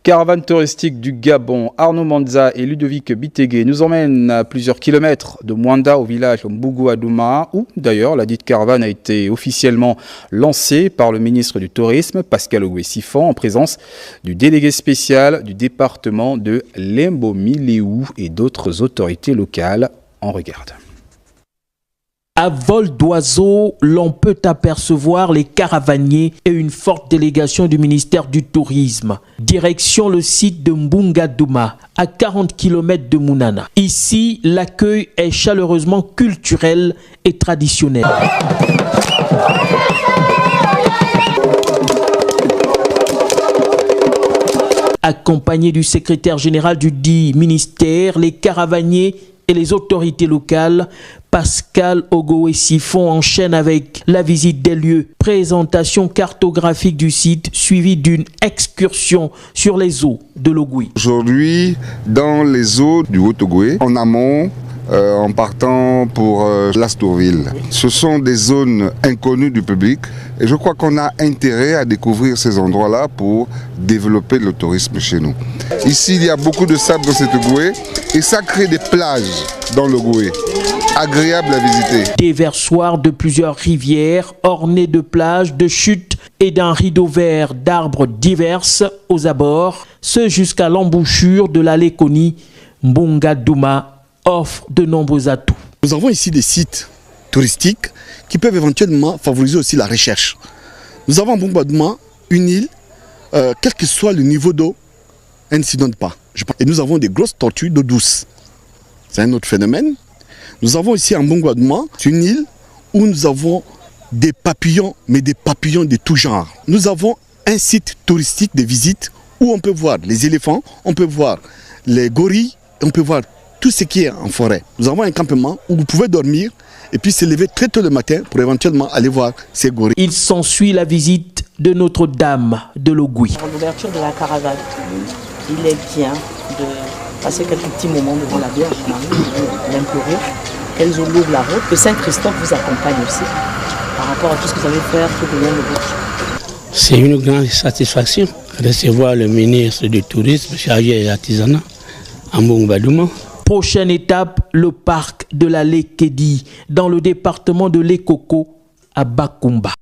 Caravane touristique du Gabon, Arnaud Manza et Ludovic Bitegué nous emmènent à plusieurs kilomètres de Mwanda au village Mbougou-Adouma, où d'ailleurs la dite caravane a été officiellement lancée par le ministre du Tourisme, Pascal Ogoué-Sifan, en présence du délégué spécial du département de Lembomi-Léou et d'autres autorités locales. En regarde. À vol d'oiseau, l'on peut apercevoir les caravaniers et une forte délégation du ministère du Tourisme. Direction le site de Mbunga-Douma, à 40 km de Mounana. Ici, l'accueil est chaleureusement culturel et traditionnel. Accompagnés du secrétaire général du dit ministère, les caravaniers et les autorités locales, Pascal Ogoué-Sifan enchaîne avec la visite des lieux, présentation cartographique du site, suivie d'une excursion sur les eaux de l'Ogoué. Aujourd'hui, dans les eaux du Haut-Ogoué, en amont, en partant pour Lastourville. Ce sont des zones inconnues du public et je crois qu'on a intérêt à découvrir ces endroits-là pour développer le tourisme chez nous. Ici, il y a beaucoup de sable dans cette Ogoué et ça crée des plages dans l'Ogoué, agréables à visiter. Des versoirs de plusieurs rivières ornées de plages, de chutes et d'un rideau vert d'arbres divers aux abords, ce jusqu'à l'embouchure de l'allée Koni, Mbunga-Douma offre de nombreux atouts. Nous avons ici des sites touristiques qui peuvent éventuellement favoriser aussi la recherche. Nous avons à Mbunga-Douma une île, quel que soit le niveau d'eau, elle ne s'inonde pas. Et nous avons des grosses tortues d'eau douce. C'est un autre phénomène. Nous avons ici à Mbunga-Douma une île où nous avons des papillons, mais des papillons de tout genre. Nous avons un site touristique de visite où on peut voir les éléphants, on peut voir les gorilles, on peut voir tout ce qui est en forêt. Nous avons un campement où vous pouvez dormir et puis se lever très tôt le matin pour éventuellement aller voir ces gorilles. Il s'ensuit la visite de Notre-Dame de l'Ogoué. Pour l'ouverture de la caravane, il est bien de passer quelques petits moments devant la Vierge Marie, de l'implorer, qu'elle nous ouvre la route, que Saint-Christophe vous accompagne aussi par rapport à tout ce que vous allez faire tout au long de votre. C'est une grande satisfaction de recevoir le ministre du Tourisme, chargé et artisanat, à Mbunga-Douma. Prochaine étape, le parc de la Lekedi, dans le département de Lekoko, à Bakumba.